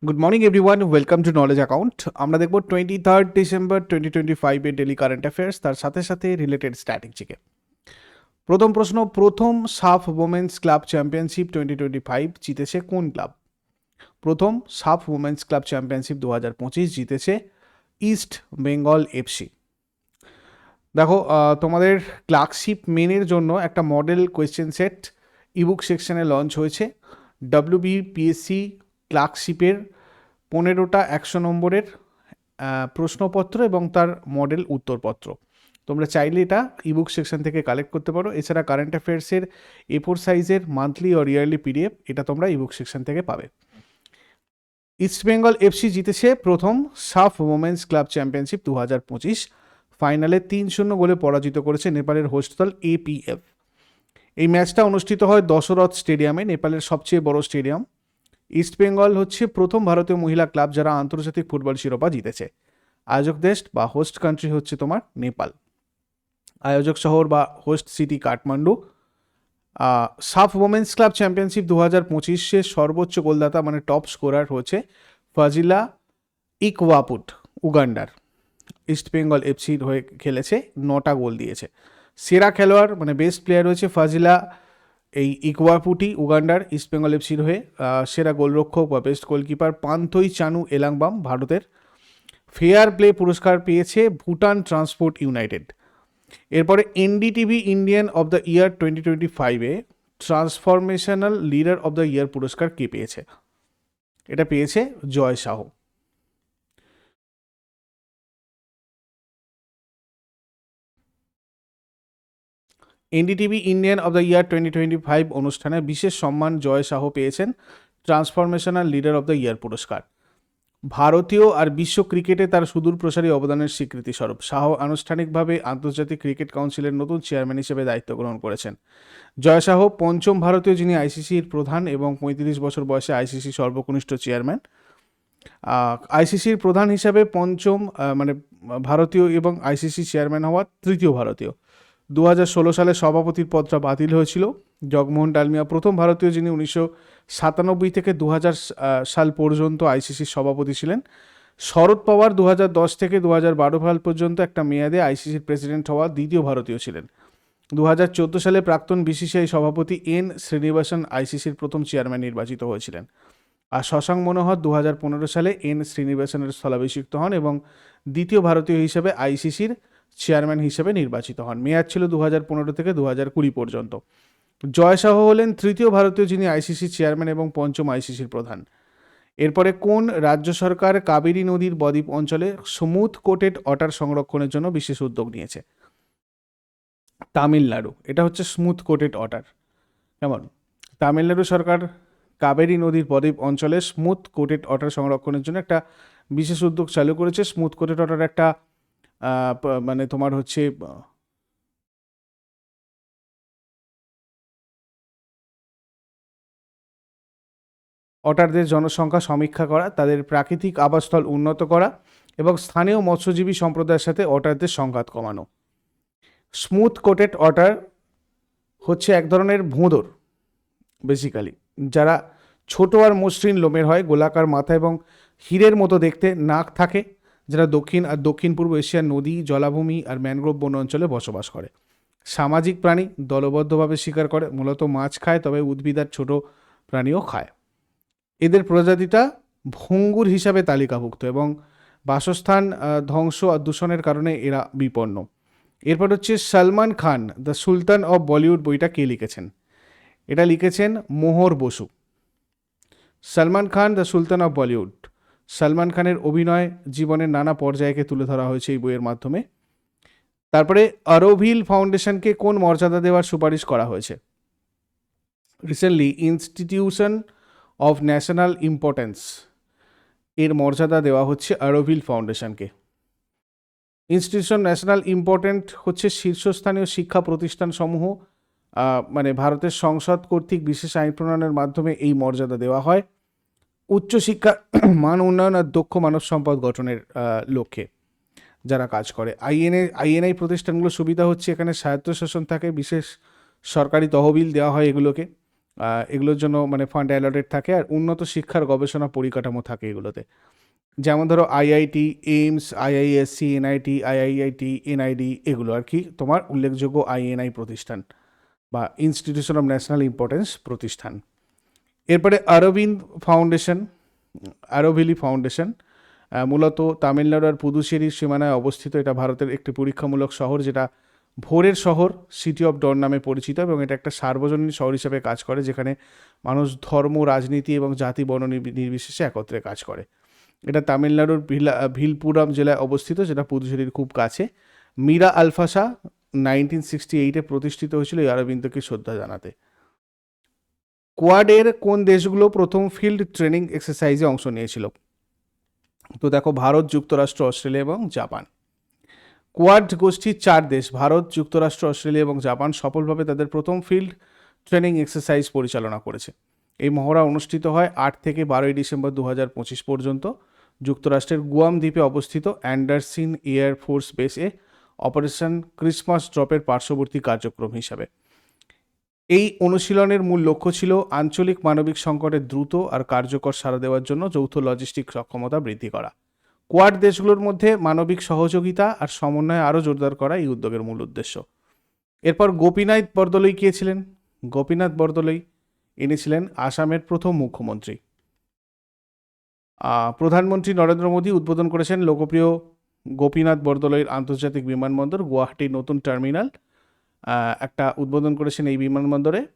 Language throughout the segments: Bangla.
Good morning everyone, welcome to knowledge account. আমরা দেখব 23 ডিসেম্বর 2025 এর ডেলি কারেন্ট অ্যাফেয়ার্স, তার সাথে সাথে রিলেটেড স্ট্র্যাটেজিকে। প্রথম প্রশ্ন, প্রথম সাফ ওমেন্স ক্লাব চ্যাম্পিয়নশিপ 2025 জিতেছে কোন ক্লাব? প্রথম সাফ ওমেন্স ক্লাব চ্যাম্পিয়নশিপ 2025 জিতেছে ইস্ট বেঙ্গল এফসি। দেখো, তোমাদের ক্লার্কশিপ মেনের জন্য একটা মডেল কোয়েশ্চেন সেট ইবুক সেকশনে লঞ্চ হয়েছে। WBPSC ক্লার্কশিপের 15টা 100 নম্বরের প্রশ্নপত্র এবং তার মডেল উত্তরপত্র তোমরা চাইলে এটা ইবুক সেকশন থেকে কালেক্ট করতে পারো। এছাড়া কারেন্ট অ্যাফেয়ার্সের A4 সাইজের মান্থলি ও ইয়ারলি PDF এটা তোমরা ইবুক সেকশন থেকে পাবে। ইস্ট বেঙ্গল এফসি জিতেছে প্রথম সাফ ওমেন্স ক্লাব চ্যাম্পিয়নশিপ 2025। ফাইনালে 3-0 গোলে পরাজিত করেছে নেপালের হোস্ট দল APF। এই ম্যাচটা অনুষ্ঠিত হয় দশরথ স্টেডিয়ামে, নেপালের সবচেয়ে বড় স্টেডিয়াম। ইস্ট বেঙ্গল হচ্ছে প্রথম ভারতীয় মহিলা ক্লাব যারা আন্তর্জাতিক ফুটবল শিরোপা জিতেছে। আয়োজক দেশ বা হোস্ট কান্ট্রি হচ্ছে তোমার নেপাল। আয়োজক শহর বা হোস্ট সিটি কাঠমান্ডু। সাফ ওমেন্স ক্লাব চ্যাম্পিয়নশিপ 2025 সর্বোচ্চ গোলদাতা মানে টপ স্কোরার হচ্ছে ফাজিলা ইকওয়াপুট, উগান্ডার। ইস্ট বেঙ্গল এফসির হয়ে খেলেছে, 9টা গোল দিয়েছে। সেরা খেলোয়াড় মানে বেস্ট প্লেয়ার হচ্ছে ফাজিলা এই ইকওয়াপুটি, উগান্ডার, ইস্ট বেঙ্গল এফসির হয়ে। সেরা গোলরক্ষক বা বেস্ট গোলকিপার পান্থই চানু এলাংবাম, ভারতের। ফেয়ার প্লে পুরস্কার পেয়েছে ভুটান ট্রান্সপোর্ট ইউনাইটেড। এরপরে NDTV Indian of the year 2025-এ transformational leader of the year পুরস্কার কে পেয়েছে? এটা পেয়েছে Jay Shah. NDTV Indian of the year 2025 অনুষ্ঠানে বিশেষ সম্মান জয় সাহ পেয়েছেন transformational leader of the year পুরস্কার। ভারতীয় আর বিশ্ব ক্রিকেটে তার সুদূর প্রসারী অবদানের স্বীকৃতিস্বরূপ শাহ আনুষ্ঠানিকভাবে আন্তর্জাতিক ক্রিকেট কাউন্সিলের নতুন চেয়ারম্যান হিসেবে দায়িত্ব গ্রহণ করেছেন। জয় শাহ পঞ্চম ভারতীয় যিনি ICCর প্রধান এবং 35 বছর বয়সে ICC সর্বকনিষ্ঠ চেয়ারম্যান। ICCর প্রধান হিসাবে পঞ্চম মানে ভারতীয় এবং ICC চেয়ারম্যান হওয়া তৃতীয় ভারতীয়। 2016 সালে সভাপতির পদটা বাতিল হয়েছিল। জগমোহন ডালমিয়া প্রথম ভারতীয় যিনি 1997 থেকে 2000 সাল পর্যন্ত ICCর সভাপতি ছিলেন। শরদ পাওয়ার 2010 থেকে 2012 সাল পর্যন্ত একটা মেয়াদে ICCর প্রেসিডেন্ট হওয়া দ্বিতীয় ভারতীয় ছিলেন। 2014 সালে প্রাক্তন BCCI সভাপতি N শ্রীনিবাসন ICCর প্রথম চেয়ারম্যান নির্বাচিত হয়েছিলেন। আর শশাঙ্ক মনোহর 2015 সালে N শ্রীনিবাসনের স্থলাভিষিক্ত হন এবং দ্বিতীয় ভারতীয় হিসেবে ICCর চেয়ারম্যান হিসেবে নির্বাচিত হন। মেয়াদ ছিল 2015 থেকে 2020 পর্যন্ত। জয় শাহ হলেন তৃতীয় ভারতীয় যিনি ICC চেয়ারম্যান এবং পঞ্চম ICCর প্রধান। এরপরে কোন রাজ্য সরকার কাবেরী নদীর বদ্বীপ অঞ্চলে স্মুথ কোটেড অটার সংরক্ষণের জন্য বিশেষ উদ্যোগ নিয়েছে? তামিলনাড়ু। এটা হচ্ছে স্মুথ কোটেড অটার। কেমন? তামিলনাড়ু সরকার কাবেরী নদীর বদ্বীপ অঞ্চলে স্মুথ কোটেড অটার সংরক্ষণের জন্য একটা বিশেষ উদ্যোগ চালু করেছে। স্মুথ কোটেড অটার একটা মানে তোমার হচ্ছে অটারদের জনসংখ্যা সমীক্ষা করা, তাদের প্রাকৃতিক আবাসস্থল উন্নত করা এবং স্থানীয় মৎস্যজীবী সম্প্রদায়ের সাথে অটারদের সংঘাত কমানো। স্মুথ কোটেড অটার হচ্ছে এক ধরনের ভোঁদর বেসিক্যালি, যারা ছোট আর মসৃণ লোমের হয়, গোলাকার মাথা এবং হীরের মতো দেখতে, নাক থাকে, যারা দক্ষিণ আর দক্ষিণ পূর্ব এশিয়ার নদী, জলাভূমি আর ম্যানগ্রোভ বন অঞ্চলে বসবাস করে। সামাজিক প্রাণী, দলবদ্ধভাবে শিকার করে, মূলত মাছ খায়, তবে উদ্ভিদ আর ছোট প্রাণীও খায়। এদের প্রজাতিটা ভঙ্গুর হিসাবে তালিকাভুক্ত এবং বাসস্থান ধ্বংস আর দূষণের কারণে এরা বিপন্ন। এরপর হচ্ছে Salman Khan the sultan of Bollywood বইটা কে লিখেছেন? এটা লিখেছেন Mohar Basu. Salman Khan the sultan of Bollywood, Salman খানের অভিনয় জীবনের নানা পর্যায়কে তুলে ধরা হয়েছে এই বইয়ের মাধ্যমে। তারপরে অরোভিল ফাউন্ডেশনকে কোন মর্যাদা দেওয়ার সুপারিশ করা হয়েছে? Recently institution of national importance এর মর্যাদা দেওয়া হচ্ছে অরোভিল ফাউন্ডেশনকে। ইনস্টিটিউশন ন্যাশনাল ইম্পর্টেন্ট হচ্ছে শীর্ষস্থানীয় শিক্ষা প্রতিষ্ঠানসমূহ, মানে ভারতের সংসদ কর্তৃক বিশেষ আইন প্রণয়নের মাধ্যমে এই মর্যাদা দেওয়া হয় উচ্চশিক্ষা মান উন্নয়ন আর দক্ষ মানব সম্পদ গঠনের লক্ষ্যে যারা কাজ করে। INI প্রতিষ্ঠানগুলোর সুবিধা হচ্ছে এখানে স্বায়ত্তশাসন থাকে, বিশেষ সরকারি তহবিল দেওয়া হয় এগুলোকে। এগুলোর জন্য মানে ফান্ড অ্যালটেড থাকে, আর উন্নত শিক্ষার গবেষণা পরিকাঠামো থাকে এগুলোতে। যেমন ধরো IIT, AIIMS, IISc, NIT, IIIT, NID, এগুলো আর কি তোমার উল্লেখযোগ্য আইএনআই প্রতিষ্ঠান বা ইনস্টিটিউশন অফ ন্যাশনাল ইম্পর্টেন্স প্রতিষ্ঠান। এরপরে আরোভিলি ফাউন্ডেশন, মূলত তামিলনাড়ু আর পুদুচেরির সীমানায় অবস্থিত। এটা ভারতের একটি পরীক্ষামূলক শহর, যেটা ভোরের শহর, সিটি অফ ডন নামে পরিচিত, এবং এটা একটা সার্বজনীন শহর হিসেবে কাজ করে, যেখানে মানুষ ধর্ম, রাজনীতি এবং জাতি বর্ণ নির্বিশেষে একত্রে কাজ করে। এটা তামিলনাড়ুর ভিলপুরাম জেলায় অবস্থিত, যেটা পুদুচেরির খুব কাছে। মীরা আলফাসা 1968-এ প্রতিষ্ঠিত হয়েছিল এই অরবিন্দকে শ্রদ্ধা জানাতে। কোয়াডের কোন দেশগুলো প্রথম ফিল্ড ট্রেনিং এক্সারসাইজে অংশ নিয়েছিল? তো দেখো, ভারত, যুক্তরাষ্ট্র, অস্ট্রেলিয়া এবং জাপান। কোয়াড গোষ্ঠীর 4 দেশ ভারত, যুক্তরাষ্ট্র, অস্ট্রেলিয়া এবং জাপান সফলভাবে তাদের প্রথম ফিল্ড ট্রেনিং এক্সারসাইজ পরিচালনা করেছে। এই মহড়া অনুষ্ঠিত হয় 8 থেকে 12 ডিসেম্বর 2025 পর্যন্ত যুক্তরাষ্ট্রের গুয়াম দ্বীপে অবস্থিত অ্যান্ডারসন এয়ার ফোর্স বেসে অপারেশন ক্রিসমাস ড্রপের পার্শ্ববর্তী কার্যক্রম হিসাবে। এই অনুশীলনের মূল লক্ষ্য ছিল আঞ্চলিক মানবিক সংকটে দ্রুত আর কার্যকর সাড়া দেওয়ার জন্য যৌথ লজিস্টিক সক্ষমতা বৃদ্ধি করা। কোয়াড দেশগুলোর মধ্যে মানবিক সহযোগিতা আর সমন্বয় আরও জোরদার করা এই উদ্যোগের মূল উদ্দেশ্য। এরপর গোপীনাথ বরদলৈ কে ছিলেন? গোপীনাথ বরদলৈ ইনি ছিলেন আসামের প্রথম মুখ্যমন্ত্রী। প্রধানমন্ত্রী নরেন্দ্র মোদী উদ্বোধন করেছেন লোকপ্রিয় গোপীনাথ বরদলৈর আন্তর্জাতিক বিমানবন্দর, গুয়াহাটির নতুন টার্মিনাল একটা উদ্বোধন করেছেন এই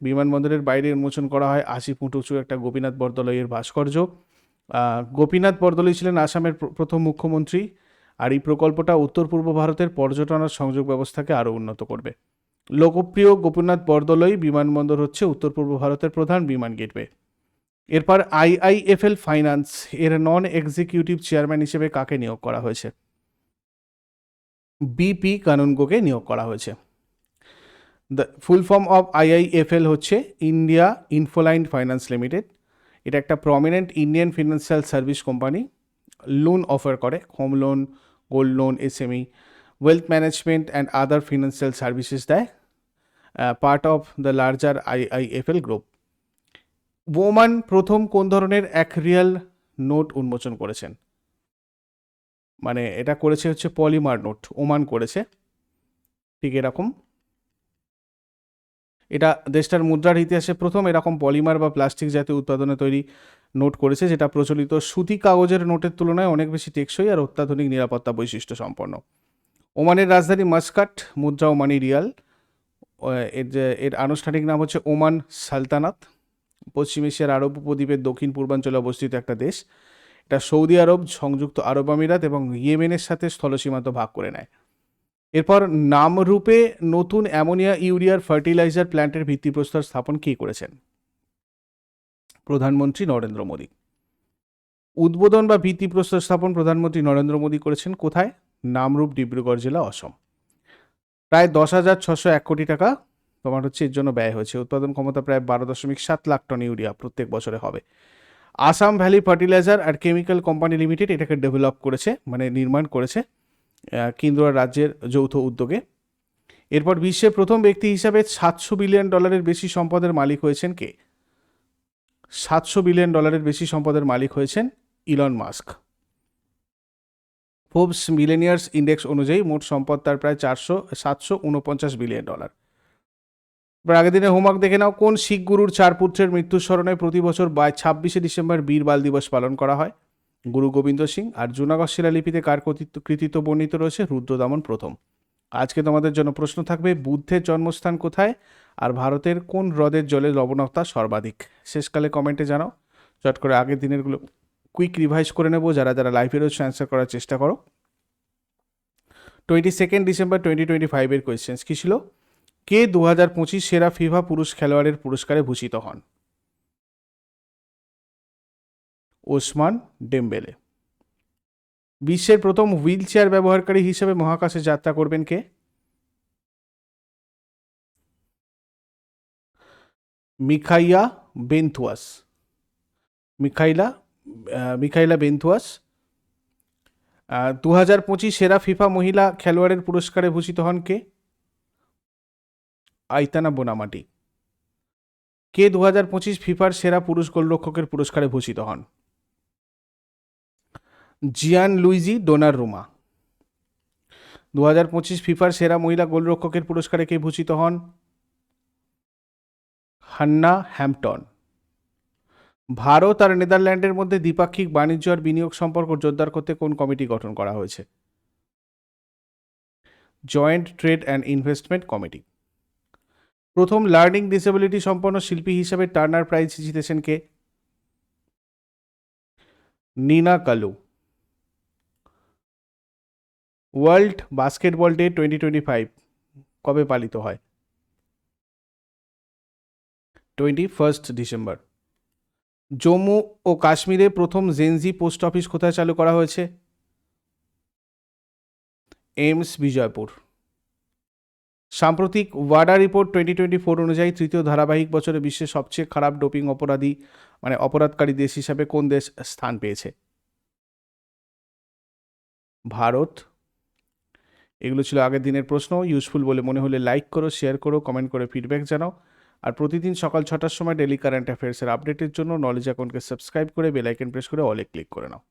বিমানবন্দরের বাইরে উন্মোচন করা হয় 80 ফুট উঁচু একটা গোপীনাথ বরদলৈয়ের ভাস্কর্য। গোপীনাথ বরদলৈ ছিলেন আসামের প্রথম মুখ্যমন্ত্রী, আর এই প্রকল্পটা উত্তর পূর্ব ভারতের পর্যটন আর সংযোগ ব্যবস্থাকে আরও উন্নত করবে। লোকপ্রিয় গোপীনাথ বরদলৈ বিমানবন্দর হচ্ছে উত্তর পূর্ব ভারতের প্রধান বিমান গেটওয়ে। এরপর আইআইএফএল ফাইন্যান্স এর নন এক্সিকিউটিভ চেয়ারম্যান হিসেবে কাকে নিয়োগ করা হয়েছে? বিপি কানুনগোকে নিয়োগ করা হয়েছে। The full form of IIFL হচ্ছে ইন্ডিয়া ইনফোলাইন ফাইন্যান্স লিমিটেড। এটা একটা prominent Indian financial service company, loan offer করে, home loan, gold loan, SME, wealth management and other financial services দেয়, part of the larger IIFL group. Oman প্রথম কোন ধরনের এক রিয়াল নোট উন্মোচন করেছেন? মানে এটা করেছে হচ্ছে পলিমার নোট, ওমান করেছে, ঠিক এরকম। এটা দেশটার মুদ্রার ইতিহাসে প্রথম এরকম পলিমার বা প্লাস্টিক জাতীয় উৎপাদনে তৈরি নোট করেছে, যেটা প্রচলিত সুতি কাগজের নোটের তুলনায় অনেক বেশি টেকসই আর অত্যাধুনিক নিরাপত্তা বৈশিষ্ট্য সম্পন্ন। ওমানের রাজধানী মাস্কাট, মুদ্রা ওমানি রিয়াল। এর আনুষ্ঠানিক নাম হচ্ছে ওমান সালতানাত। পশ্চিম এশিয়ার আরব উপদ্বীপের দক্ষিণ পূর্বাঞ্চলে অবস্থিত একটা দেশ। এটা সৌদি আরব, সংযুক্ত আরব আমিরাত এবং ইয়েমেনের সাথে স্থলসীমান্ত ভাগ করে নেয়। এরপর নামরূপে নতুন অ্যামোনিয়া ইউরিয়ার ফার্টিলাইজার প্ল্যান্টের ভিত্তিপ্রস্তর স্থাপন কে করেছেন? প্রধানমন্ত্রী নরেন্দ্র মোদী। উদ্বোধন বা ভিত্তিপ্রস্তর স্থাপন প্রধানমন্ত্রী নরেন্দ্র মোদী করেছেন কোথায়? নামরূপ, ডিব্রুগড় জেলা, অসম। প্রায় 10,601 কোটি টাকা তোমার হচ্ছে এর জন্য ব্যয় হয়েছে। উৎপাদন ক্ষমতা প্রায় 12.7 লাখ টন ইউরিয়া প্রত্যেক বছরে হবে। আসাম ভ্যালি ফার্টিলাইজার আর কেমিক্যাল কোম্পানি লিমিটেড এটাকে ডেভেলপ করেছে, মানে নির্মাণ করেছে, কেন্দ্র আর রাজ্যের যৌথ উদ্যোগে। এরপর বিশ্বের প্রথম ব্যক্তি হিসাবে $700 বিলিয়ন বেশি সম্পদের মালিক হয়েছেন কে? $700 বিলিয়ন বেশি সম্পদের মালিক হয়েছেন ইলন মাস্ক। ফোর্বস মিলেনিয়ার্স ইন্ডেক্স অনুযায়ী মোট সম্পদ তার প্রায় $749 বিলিয়ন। আগের দিনে হোমওয়ার্ক দেখে নাও, কোন শিখ গুরুর 4 পুত্রের মৃত্যুর স্মরণে প্রতি বছর 26শে ডিসেম্বর বীর বাল দিবস পালন করা হয়? গুরু গোবিন্দ সিং। আর জুনাগড় শিলালিপিতে কার কৃতিত্ব বর্ণিত রয়েছে? রুদ্রদামন প্রথম। আজকে তোমাদের জন্য প্রশ্ন থাকবে, বুদ্ধের জন্মস্থান কোথায় আর ভারতের কোন হ্রদের জলে লবণাক্ততা সর্বাধিক? শেষকালে কমেন্টে জানাও। চট করে আগের দিনেরগুলো কুইক রিভাইজ করে নেবো, যারা লাইভে রয়েছে অ্যান্সার করার চেষ্টা করো। 22 ডিসেম্বর 2025 কোয়েশ্চেন্স কী ছিল? কে 2025 সেরা ফিফা পুরুষ খেলোয়াড়ের পুরস্কারে ভূষিত হন? ওসমান ডেম্বেলে। বিশ্বের প্রথম হুইল চেয়ার ব্যবহারকারী হিসেবে মহাকাশে যাত্রা করবেন কে? মিখাইলা বেন্থুয়াস। 2025 সেরা ফিফা মহিলা খেলোয়াড়ের পুরস্কারে ভূষিত হন কে? আইতানা বোনামাটি। কে 2025 ফিফার সেরা পুরুষ গোলরক্ষকের পুরস্কারে ভূষিত হন? জিয়ান লুইজি ডোনারুমা। 2025 ফিফার সেরা মহিলা গোলরক্ষকের পুরস্কারে কে ভূষিত হন? Hannah Hampton. ভারত আর নেদারল্যান্ডের মধ্যে দ্বিপাক্ষিক বাণিজ্য আর বিনিয়োগ সম্পর্ক জোরদার করতে কোন কমিটি গঠন করা হয়েছে? Joint trade and investment committee. প্রথম লার্নিং ডিসেবিলিটি সম্পন্ন শিল্পী হিসেবে টার্নার প্রাইজ জিতেছেন কে? নিনা কালু। ওয়ার্ল্ড বাস্কেটবল ডে 2025 কবে পালিত হয়? 21 ডিসেম্বর। জম্মু ও কাশ্মীরে প্রথম জেনজি পোস্ট অফিস কোথায় চালু করা হয়েছে? এইমস বিজয়পুর। সাম্প্রতিক ওয়াডা রিপোর্ট 2024 অনুযায়ী তৃতীয় ধারাবাহিক বছরে বিশ্বের সবচেয়ে খারাপ ডোপিং অপরাধকারী দেশ হিসাবে কোন দেশ স্থান পেয়েছে? ভারত। এগুলো ছিল আগের দিনের প্রশ্ন। ইউজফুল বলে মনে হলে লাইক করো, শেয়ার করো, কমেন্ট করে ফিডব্যাক জানাও। আর প্রতিদিন সকাল 6টার সময় ডেলি কারেন্ট অ্যাফেয়ার্সের আপডেটের জন্য নলেজ অ্যাকাউন্টকে সাবস্ক্রাইব করে বেল আইকন প্রেস করে অলে ক্লিক করে নাও।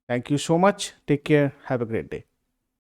Thank you so much. Take care. Have a great day.